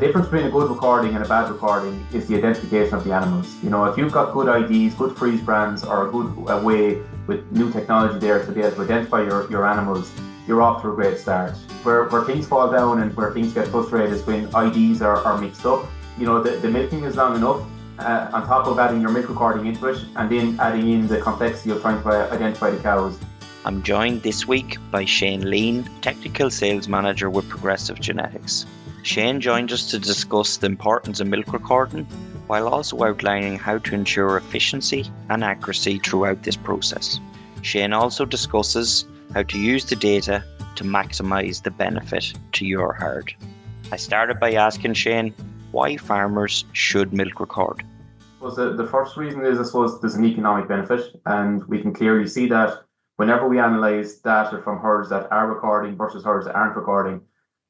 difference between a good recording and a bad recording is the identification of the animals. If you've got good IDs, good freeze brands, or a good way with new technology there to be able to identify your animals, you're off to a great start. Where things fall down and where things get frustrated is when IDs are mixed up. The milking is long enough, on top of adding your milk recording into it, and then adding in the complexity of trying to identify the cows. I'm joined this week by Leane, Technical Sales Manager with Progressive Genetics. Shane joined us to discuss the importance of milk recording, while also outlining how to ensure efficiency and accuracy throughout this process. Shane also discusses how to use the data to maximise the benefit to your herd. I started by asking Shane why farmers should milk record. Well, the first reason is, I suppose, there's an economic benefit, and we can clearly see that whenever we analyse data from herds that are recording versus herds that aren't recording,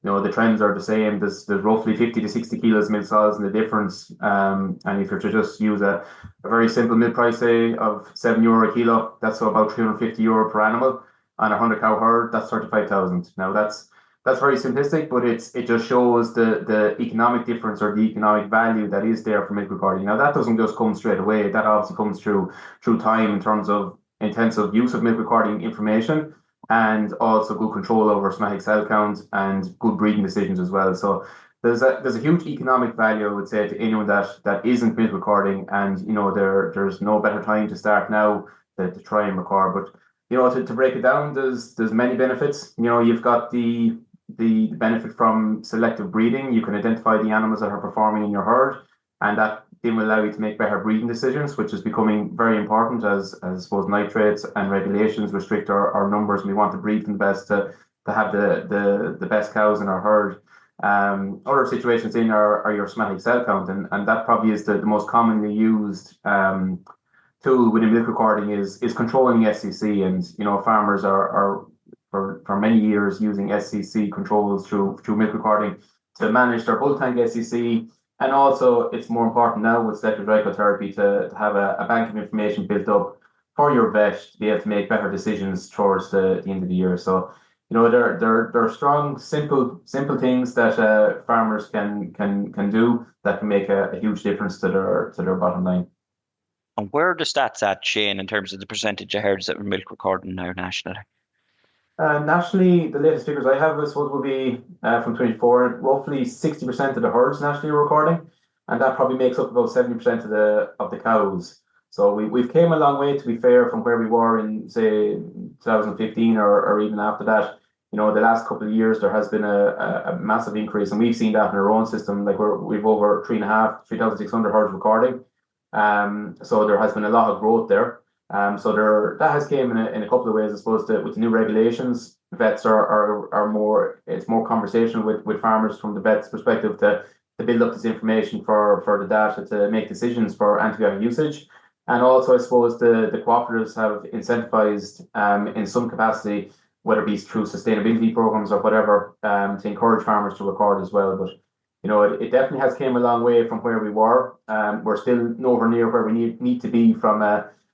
the trends are the same. There's roughly 50 to 60 kilos milk solids in the difference. And if you're to just use a very simple milk price, say, of €7 a kilo, that's about €350 per animal. On a 100 cow herd, that's 35,000. Now that's very simplistic, but it just shows the economic difference or the economic value that is there for milk recording. Now that doesn't just come straight away. That obviously comes through time in terms of intensive use of milk recording information, and also good control over somatic cell count and good breeding decisions as well. So there's a huge economic value, I would say, to anyone that isn't milk recording, and there's no better time to start now to try and record. But to break it down, there's many benefits. You've got the benefit from selective breeding. You can identify the animals that are performing in your herd, and that then will allow you to make better breeding decisions, which is becoming very important as I suppose nitrates and regulations restrict our numbers, and we want to breed from the best to have the best cows in our herd. Other situations in are your somatic cell count, and that probably is the most commonly used tool within milk recording is controlling SCC, and farmers are for many years using SCC controls through milk recording to manage their bull tank SCC. And also, it's more important now with selective glycotherapy to have a bank of information built up for your vet to be able to make better decisions towards the end of the year. So, there are strong, simple things that farmers can do that can make a huge difference to their bottom line. And where are the stats at, Shane, in terms of the percentage of herds that are milk recording now nationally? Nationally, the latest figures I have, I suppose, will be from 24. Roughly 60% of the herds nationally are recording, and that probably makes up about 70% of the cows. So we've came a long way, to be fair, from where we were in, say, 2015 or even after that. The last couple of years there has been a massive increase, and we've seen that in our own system. Like we've over 3,600 herds recording. So there has been a lot of growth there. So that has came in a couple of ways, I suppose. With the new regulations, vets are more. It's more conversation with farmers from the vets' perspective to build up this information for the data to make decisions for antibiotic usage, and also I suppose the cooperatives have incentivized in some capacity, whether it be through sustainability programs or whatever, to encourage farmers to record as well. But it definitely has came a long way from where we were. We're still nowhere near where we need to be from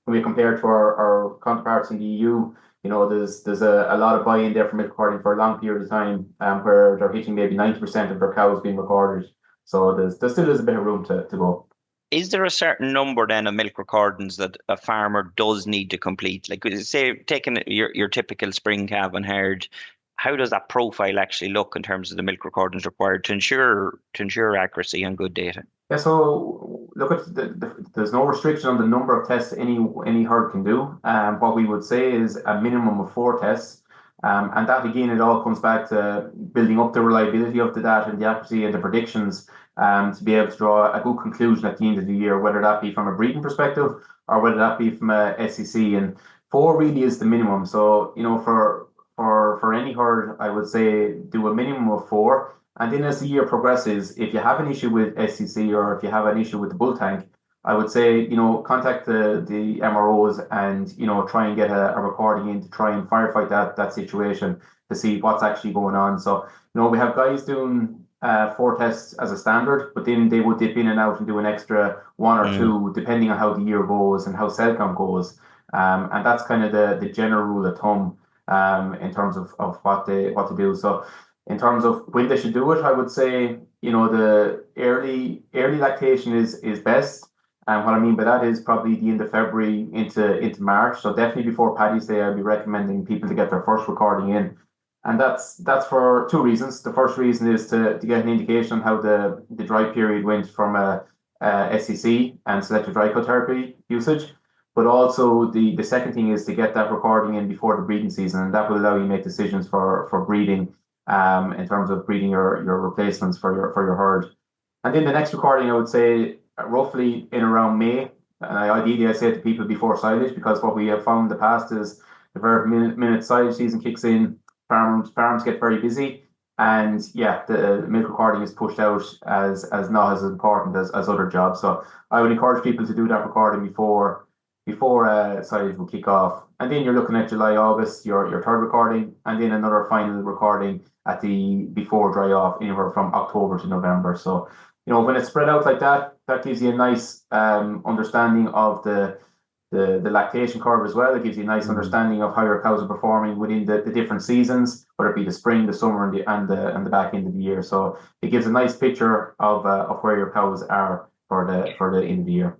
when we compare to our counterparts in the EU. There's a lot of buy-in there for milk recording for a long period of time, where they're hitting maybe 90% of their cows being recorded. So there still is a bit of room to go. Is there a certain number then of milk recordings that a farmer does need to complete? Like, say, taking your typical spring calving herd, how does that profile actually look in terms of the milk recordings required to ensure accuracy and good data? Yeah, so look at there's no restriction on the number of tests any herd can do. What we would say is a minimum of 4 tests, and that again, it all comes back to building up the reliability of the data and the accuracy and the predictions, to be able to draw a good conclusion at the end of the year, whether that be from a breeding perspective or whether that be from a SCC. And 4 really is the minimum. So for any herd, I would say do a minimum of 4. And then as the year progresses, if you have an issue with SCC or if you have an issue with the bull tank, I would say, contact the MROs and, try and get a recording in to try and firefight that situation to see what's actually going on. So, we have guys doing 4 tests as a standard, but then they would dip in and out and do an extra 1 or 2, depending on how the year goes and how cell count goes. And that's kind of the general rule of thumb in terms of what to do. So in terms of when they should do it, I would say, the early lactation is best. And what I mean by that is probably the end of February into March. So definitely before Paddy's Day, I'd be recommending people to get their first recording in. And that's for two reasons. The first reason is to get an indication on how the dry period went from SCC and selective dry cow therapy usage. But also the second thing is to get that recording in before the breeding season, and that will allow you to make decisions for breeding, in terms of breeding your replacements for your herd. And then the next recording, I would say roughly in around May. Ideally, I say to people before silage, because what we have found in the past is the very minute silage season kicks in, farms get very busy, and yeah, the milk recording is pushed out as not as important as other jobs. So I would encourage people to do that recording before silage will kick off. And then you're looking at July, August, your third recording, and then another final recording at the before dry off, anywhere from October to November. So, when it's spread out like that, that gives you a nice understanding of the lactation curve as well. It gives you a nice understanding of how your cows are performing within the different seasons, whether it be the spring, the summer, and the back end of the year. So it gives a nice picture of where your cows are for the end of the year.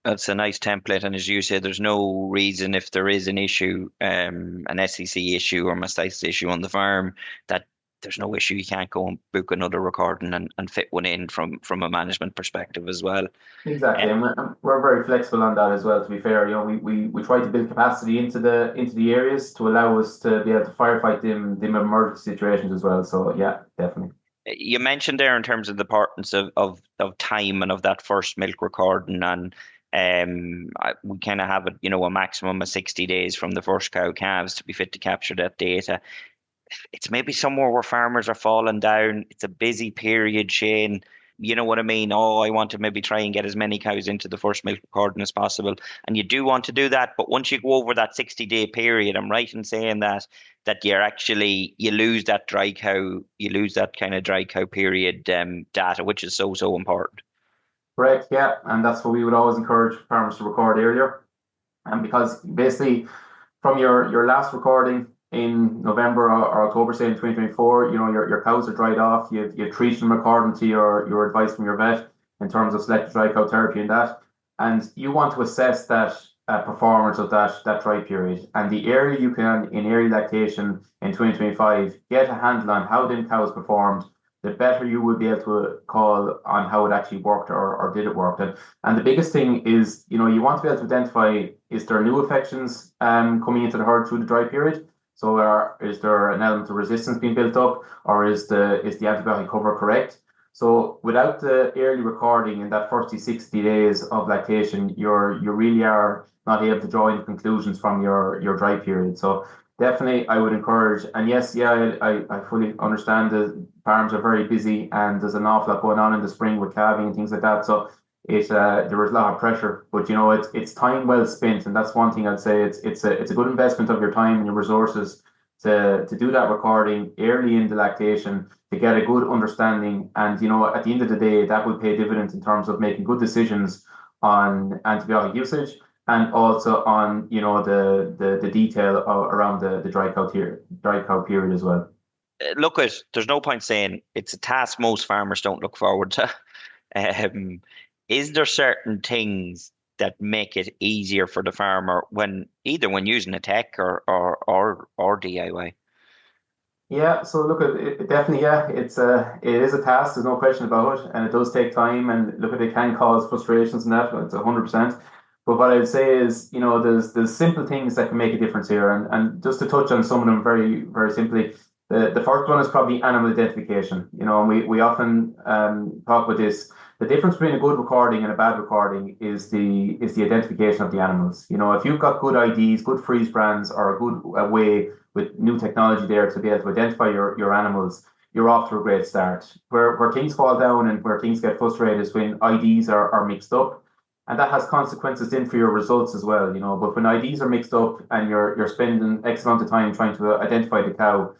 That's a nice template, and as you said, there's no reason if there is an issue, an SEC issue or mastitis issue on the farm, that there's no issue. You can't go and book another recording and fit one in from a management perspective as well. Exactly, and we're very flexible on that as well. To be fair, we try to build capacity into the areas to allow us to be able to firefight them emergency situations as well. So yeah, definitely. You mentioned there in terms of the importance of time and of that first milk recording, and we kind of have a maximum of 60 days from the first cow calves to be fit to capture that data. It's maybe somewhere where farmers are falling down. It's a busy period, Shane. You know what I mean? Oh, I want to maybe try and get as many cows into the first milk recording as possible. And you do want to do that, but once you go over that 60-day period, I'm right in saying that you lose that dry cow, you lose that kind of dry cow period data, which is so important. Correct, yeah, and that's what we would always encourage farmers to record earlier. And because basically from your last recording in November or October, say in 2024, your cows are dried off, you've treated them according to your advice from your vet in terms of selective dry cow therapy and that, and you want to assess that performance of that dry period. And the earlier you can, in early lactation in 2025, get a handle on how them cows performed, the better you will be able to call on how it actually worked or did it work. And the biggest thing is, you want to be able to identify, is there new infections coming into the herd through the dry period? So is there an element of resistance being built up, or is the antibiotic cover correct? So without the early recording in that first 60 days of lactation, you really are not able to draw any conclusions from your dry period. So definitely, I would encourage, and yes, yeah, I fully understand that farms are very busy and there's an awful lot going on in the spring with calving and things like that. So there is a lot of pressure, but it's time well spent, and that's one thing I'd say. It's a good investment of your time and your resources to do that recording early in the lactation to get a good understanding, and at the end of the day, that will pay dividends in terms of making good decisions on antibiotic usage, and also on the detail around the dry cow period as well. Look, there's no point saying it's a task most farmers don't look forward to. Is there certain things that make it easier for the farmer when using a tech or DIY? Yeah, so look, it definitely, yeah, it is a task. There's no question about it, and it does take time. And look, it can cause frustrations and that. It's 100%. But what I'd say is, there's simple things that can make a difference here, and just to touch on some of them very very simply. The first one is probably animal identification. And we often talk about this. The difference between a good recording and a bad recording is the identification of the animals. If you've got good IDs, good freeze brands, or a good way with new technology there to be able to identify your animals, you're off to a great start. Where things fall down and where things get frustrated is when IDs are mixed up. And that has consequences then for your results as well, But when IDs are mixed up and you're spending X amount of time trying to identify the cow,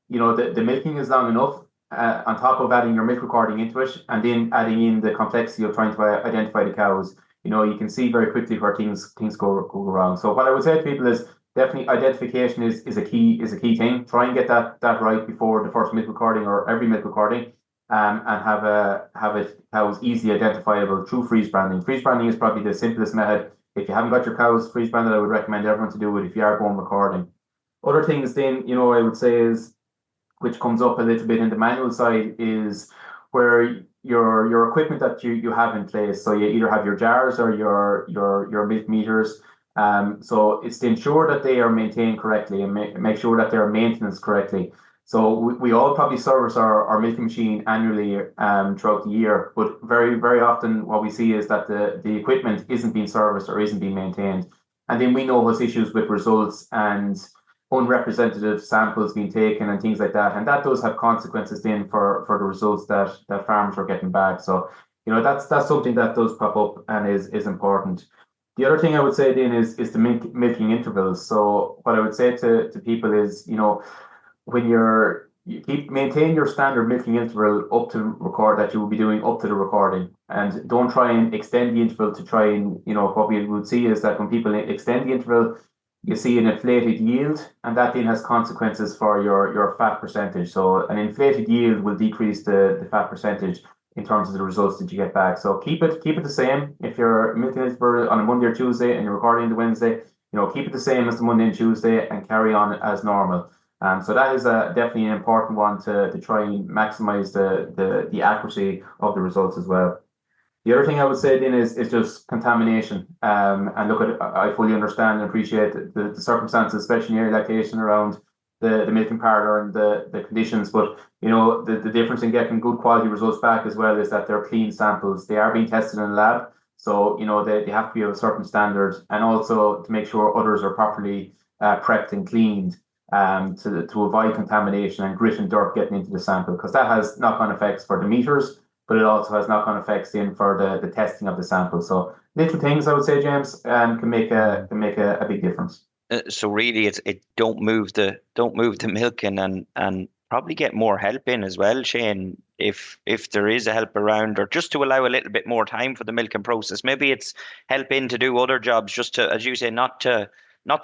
the milking is long enough, on top of adding your milk recording into it, and then adding in the complexity of trying to identify the cows, you can see very quickly where things go wrong. So what I would say to people is definitely identification is a key thing. Try and get that right before the first milk recording or every milk recording. and have it cows easily identifiable through freeze branding. Freeze branding is probably the simplest method. If you haven't got your cows freeze branded, I would recommend everyone to do it if you are going recording. Other things then, I would say is, which comes up a little bit in the manual side, is where your equipment that you have in place. So you either have your jars or your milk meters. So it's to ensure that they are maintained correctly and make sure that they're maintenance correctly. So we all probably service our milking machine annually throughout the year, but very, very often what we see is that the equipment isn't being serviced or isn't being maintained. And then we know what's issues with results and unrepresentative samples being taken and things like that. And that does have consequences then for the results that farmers are getting back. So, that's something that does pop up and is important. The other thing I would say then is the milking intervals. So what I would say to people is, when you maintain your standard milking interval up to record that you will be doing up to the recording, and don't try and extend the interval to try and, what we would see is that when people extend the interval, you see an inflated yield, and that then has consequences for your fat percentage. So an inflated yield will decrease the fat percentage in terms of the results that you get back. So keep it the same. If you're milking it on a Monday or Tuesday and you're recording the Wednesday, keep it the same as the Monday and Tuesday and carry on as normal. So that is definitely an important one to try and maximize the accuracy of the results as well. The other thing I would say then is just contamination. And look, I fully understand and appreciate the circumstances, especially in area lactation around the milking parlour and the conditions. But the difference in getting good quality results back as well is that they're clean samples. They are being tested in a lab, so they have to be of a certain standard, and also to make sure others are properly prepped and cleaned. To avoid contamination and grit and dirt getting into the sample, because that has knock-on effects for the meters, but it also has knock-on effects in for the testing of the sample. So little things I would say, James, can make a big difference. So really, it don't move the milking, and probably get more help in as well, Shane. If there is a help around, or just to allow a little bit more time for the milking process, maybe it's help in to do other jobs, just to, as you say, not to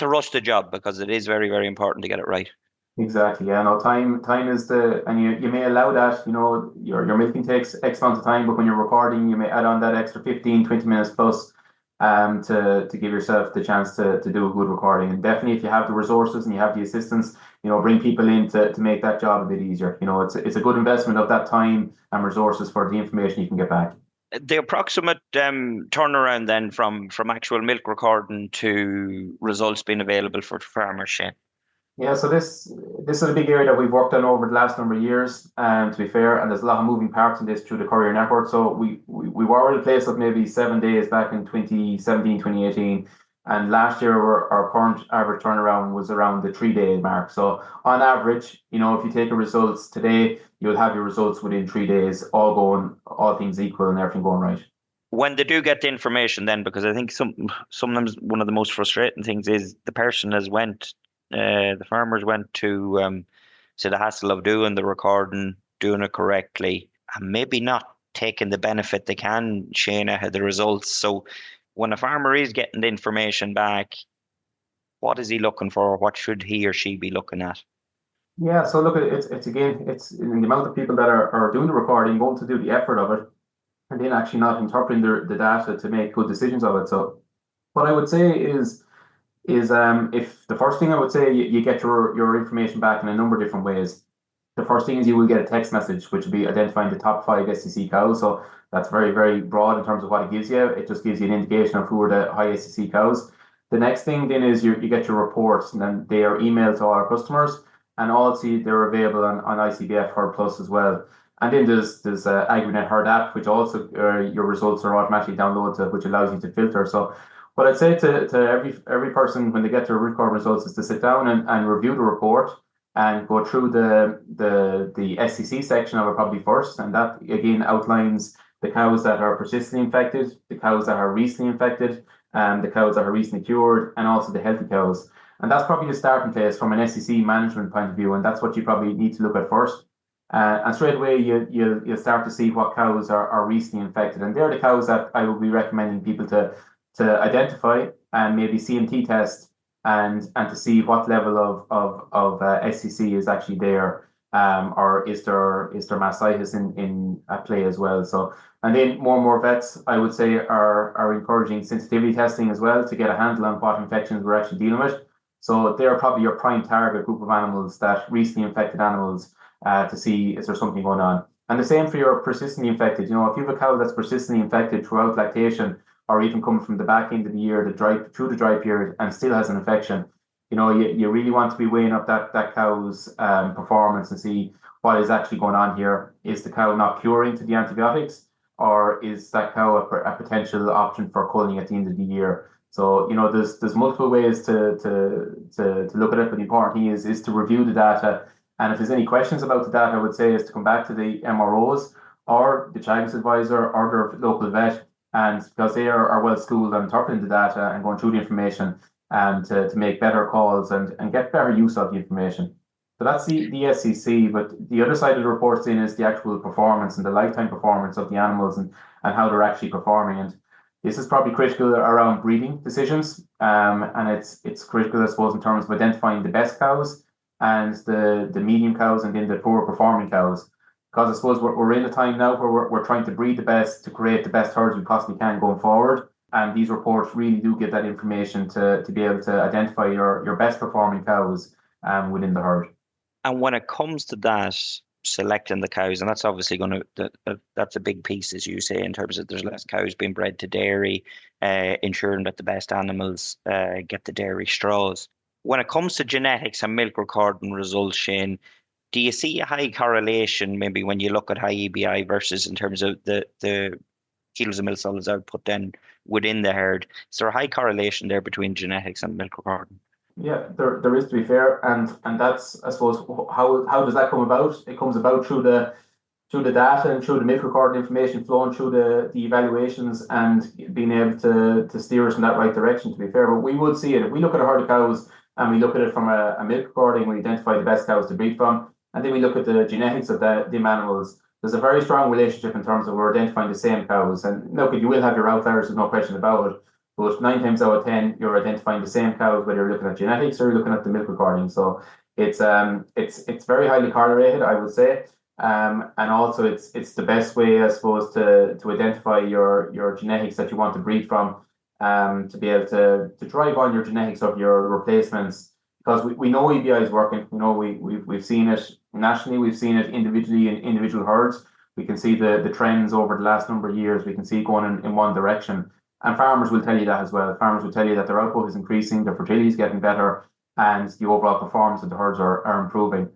rush the job, because it is very, very important to get it right. Exactly. Yeah. No, time is and you may allow that, your milking takes X amount of time, but when you're recording, you may add on that extra 15, 20 minutes plus to give yourself the chance to do a good recording. And definitely if you have the resources and you have the assistance, bring people in to make that job a bit easier. It's a good investment of that time and resources for the information you can get back. The approximate turnaround then from actual milk recording to results being available for farmers, Shane? Yeah, so this is a big area that we've worked on over the last number of years, to be fair, and there's a lot of moving parts in this through the courier network. So we were in a place of maybe 7 days back in 2017, 2018, and last year our current average turnaround was around the 3 day mark. So on average, if you take your results today, you'll have your results within 3 days, all things equal and everything going right. When they do get the information then, because I think sometimes one of the most frustrating things is the farmers went to the hassle of doing the recording, doing it correctly, and maybe not taking the benefit they can, Shane, out of the results. So when a farmer is getting the information back, what is he looking for? What should he or she be looking at? Yeah, so look, it's again, it's in the amount of people that are doing the recording, going to do the effort of it, and then actually not interpreting the data to make good decisions of it. So what I would say is if the first thing I would say, you get your information back in a number of different ways. The first thing is you will get a text message, which will be identifying the top 5 SCC cows. So that's very, very broad in terms of what it gives you. It just gives you an indication of who are the high SCC cows. The next thing then is you get your reports, and then they are emailed to all our customers, and also they're available on ICBF Herd Plus as well. And then there's AgriNet Herd app, which also your results are automatically downloaded, which allows you to filter. So what I'd say to every person when they get their record results is to sit down and review the report and go through the SCC section of it probably first. And that again outlines the cows that are persistently infected, the cows that are recently infected, the cows that are recently cured, and also the healthy cows. And that's probably the starting place from an SCC management point of view. And that's what you probably need to look at first. And straight away, you'll start to see what cows are recently infected. And they're the cows that I would be recommending people to identify and maybe CMT test and to see what level of SCC is actually there. or is there mastitis in at play as well? So, and then more and more vets, I would say, are encouraging sensitivity testing as well to get a handle on what infections we're actually dealing with. So they are probably your prime target group of animals, that recently infected animals, to see is there something going on. And the same for your persistently infected. You know, if you have a cow that's persistently infected throughout lactation, or even coming from the back end of the year, through the dry period, and still has an infection, you know, you really want to be weighing up that cow's performance and see what is actually going on here. Is the cow not curing to the antibiotics, or is that cow a potential option for culling at the end of the year? So, you know, there's multiple ways to look at it, but the important thing is to review the data. And if there's any questions about the data, I would say is to come back to the MROs or the Teagasc advisor or their local vet, and because they are well schooled on interpreting the data and going through the information, and to make better calls and get better use of the information. So that's the SCC, but the other side of the reports in is the actual performance and the lifetime performance of the animals, and how they're actually performing. And this is probably critical around breeding decisions, and it's critical, I suppose, in terms of identifying the best cows and the medium cows and then the poor performing cows. Because I suppose we're in a time now where we're trying to breed the best to create the best herds we possibly can going forward. And these reports really do give that information to be able to identify your best performing cows within the herd. And when it comes to that, selecting the cows, and that's obviously going to, that's a big piece, as you say, in terms of there's less cows being bred to dairy, ensuring that the best animals get the dairy straws. When it comes to genetics and milk recording results, Shane, do you see a high correlation maybe when you look at high EBI versus in terms of the kilos of milk solids output then within the herd? Is there a high correlation there between genetics and milk recording? Yeah, there is, to be fair, and that's, I suppose, how does that come about? It comes about through the data and through the milk recording information flowing through the evaluations and being able to steer us in that right direction, to be fair. But we would see it if we look at a herd of cows and we look at it from a milk recording, we identify the best cows to breed from, and then we look at the genetics of them animals. There's a very strong relationship in terms of we're identifying the same cows. And look, you will have your outliers, there's no question about it. But 9 times out of 10, you're identifying the same cows, whether you're looking at genetics or you're looking at the milk recording. So it's very highly correlated, I would say. And also it's the best way, I suppose, to identify your genetics that you want to breed from, to be able to drive on your genetics of your replacements. Because we know EBI is working. You know, we've seen it nationally, we've seen it individually in individual herds. We can see the trends over the last number of years. We can see it going in one direction. And farmers will tell you that as well. Farmers will tell you that their output is increasing, their fertility is getting better, and the overall performance of the herds are improving.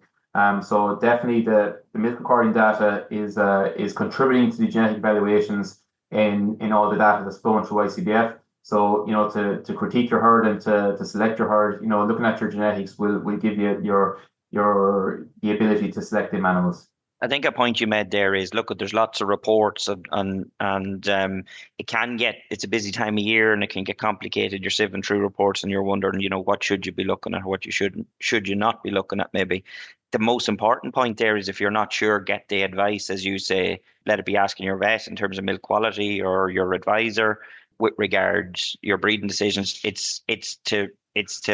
So definitely the milk recording data is contributing to the genetic evaluations in all the data that's flowing through ICBF. So, you know, to critique your herd and to select your herd, you know, looking at your genetics will give you the ability to select them animals. I think a point you made there is, look, there's lots of reports and it can get, it's a busy time of year and it can get complicated. You're sieving through reports and you're wondering, you know, what should you be looking at, what you should you not be looking at maybe. The most important point there is if you're not sure, get the advice, as you say, let it be asking your vet in terms of milk quality or your advisor with regards your breeding decisions. It's to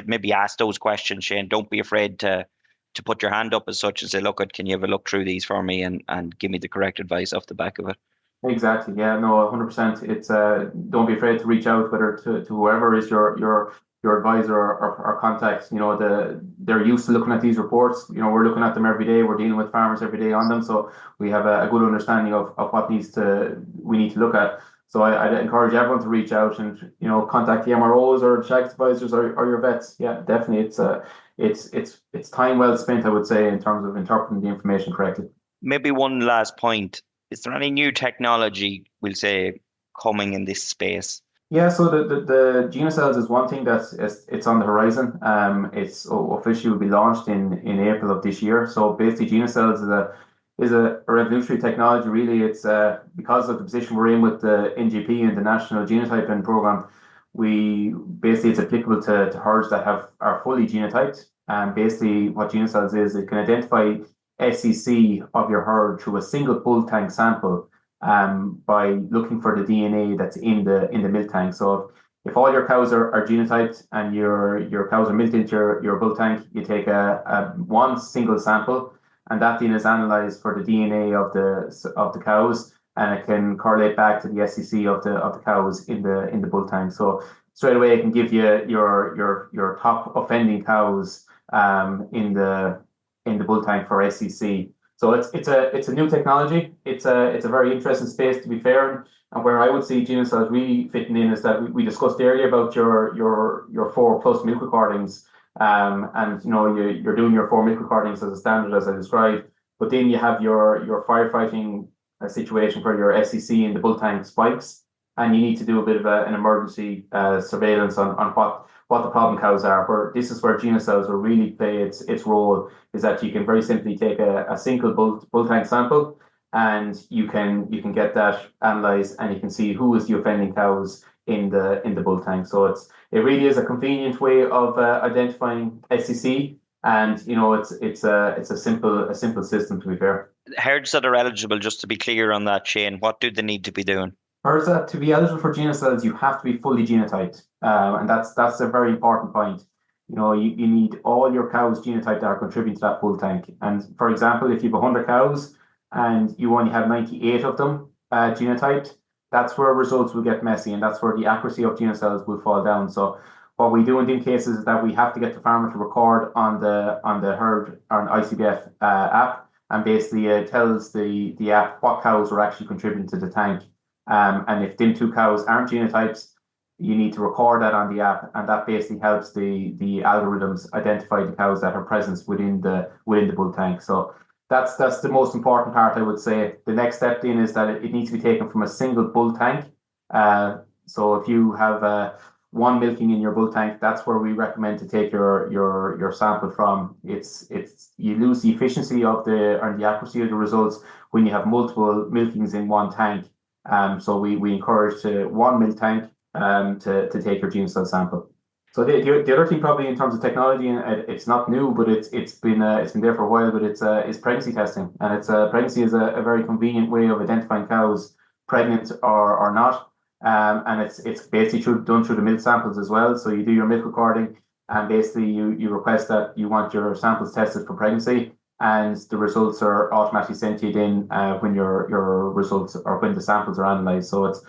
maybe ask those questions, Shane. Don't be afraid to put your hand up as such and say, look, can you have a look through these for me and give me the correct advice off the back of it? Exactly. Yeah, no, 100%. It's don't be afraid to reach out, whether to whoever is your advisor or contact. You know, they're used to looking at these reports. You know, we're looking at them every day. We're dealing with farmers every day on them. So we have a good understanding of what we need to look at. So I'd encourage everyone to reach out and, you know, contact the MROs or Teagasc advisors or your vets. Yeah, definitely. It's time well spent, I would say, in terms of interpreting the information correctly. Maybe one last point. Is there any new technology, we'll say, coming in this space? Yeah, so the GeneCells is one thing it's on the horizon. It's officially will be launched in April of this year. So basically, GeneCells is a revolutionary technology. Really, it's because of the position we're in with the NGP and the National Genotyping Program. It's applicable to herds that are fully genotyped. And basically, what GeneCells is, it can identify SCC of your herd through a single bull tank sample, by looking for the DNA that's in the milk tank. So if all your cows are genotyped and your cows are milked into your bull tank, you take a one single sample, and that then is analysed for the DNA of the cows, and it can correlate back to the SEC of the cows in the bull tank. So straight away, it can give you your top offending cows in the bull tank for SEC. So it's a new technology. It's a very interesting space, to be fair. And where I would see GenoCells really fitting in is that we discussed earlier about your 4+ milk recordings, and you're doing your 4 milk recordings as a standard, as I described. But then you have your firefighting situation where your SEC in the bull tank spikes, and you need to do a bit of an emergency surveillance on what the problem cows are. Where this is where GenoCells will really play its role, is that you can very simply take a single bull tank sample, and you can get that analysed, and you can see who is the offending cows in the bull tank. So it really is a convenient way of identifying SEC, and it's a simple system, to be fair. Herds that are eligible, just to be clear on that, Shane, what do they need to be doing? Herds that to be eligible for GenoCells, you have to be fully genotyped, and that's a very important point. You need all your cows genotyped that are contributing to that bull tank. And for example, if you have 100 cows and you only have 98 of them genotyped, that's where results will get messy, and that's where the accuracy of GenoCells will fall down. So what we do in them cases is that we have to get the farmer to record on the herd or an ICBF app, and basically it tells the app what cows are actually contributing to the tank. And if them 2 cows aren't genotypes, you need to record that on the app, and that basically helps the algorithms identify the cows that are present within the bull tank. So that's the most important part, I would say. The next step then is that it needs to be taken from a single bull tank. So if you have 1 milking in your bull tank, that's where we recommend to take your sample from. It's you lose the efficiency of the accuracy of the results when you have multiple milkings in 1 tank. So we encourage 1 milk tank to take your GenoCell sample. So the other thing, probably in terms of technology, and it's not new, but it's been there for a while, but it's pregnancy testing, and pregnancy is a very convenient way of identifying cows pregnant or not, and it's basically done through the milk samples as well. So you do your milk recording, and basically you request that you want your samples tested for pregnancy, and the results are automatically sent to you then when your results or when the samples are analysed. So it's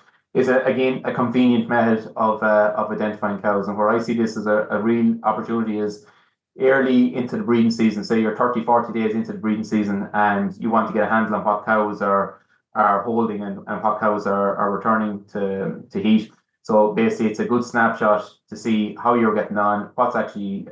again a convenient method of identifying cows. And where I see this as a real opportunity is early into the breeding season. Say you're 30-40 days into the breeding season, and you want to get a handle on what cows are holding and what cows are returning to heat. So basically, it's a good snapshot to see how you're getting on, what's actually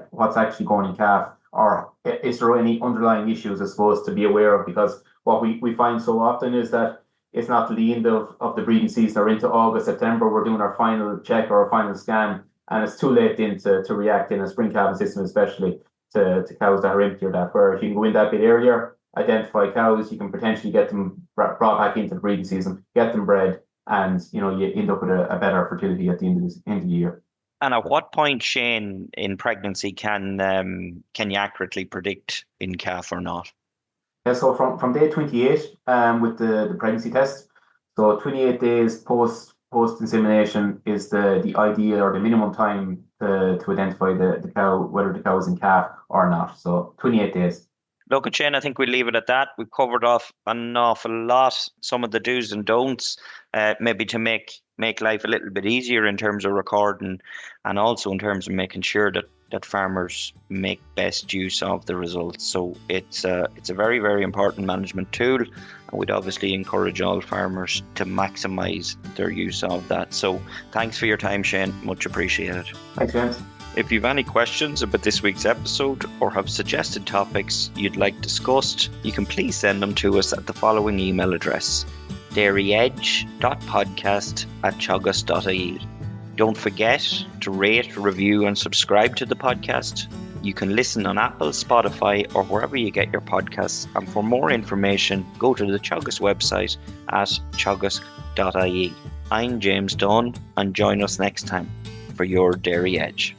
going in calf, or is there any underlying issues, I suppose, to be aware of. Because what we find so often is that it's not the end of the breeding season or into August, September, we're doing our final check or our final scan, and it's too late then to react in a spring calving system, especially to cows that are empty or that. Where if you can go in that bit earlier, identify cows, you can potentially get them brought back into the breeding season, get them bred, and you end up with a better fertility at the end of the year. And at what point, Shane, in pregnancy can you accurately predict in calf or not? Yeah, so from day 28 with the pregnancy test, so 28 days post insemination is the ideal or the minimum time to identify the cow, whether the cow is in calf or not. So 28 days. Look, Shane, I think we'll leave it at that. We've covered off an awful lot, some of the do's and don'ts, maybe to make life a little bit easier in terms of recording, and also in terms of making sure that farmers make best use of the results. So it's a very, very important management tool, and we'd obviously encourage all farmers to maximise their use of that. So thanks for your time, Shane. Much appreciated. Thanks, James. If you have any questions about this week's episode or have suggested topics you'd like discussed, you can please send them to us at the following email address: dairyedge.podcast@teagasc.ie. Don't forget to rate, review and subscribe to the podcast. You can listen on Apple, Spotify or wherever you get your podcasts. And for more information, go to the Teagasc website at teagasc.ie. I'm James Dunne, and join us next time for your Dairy Edge.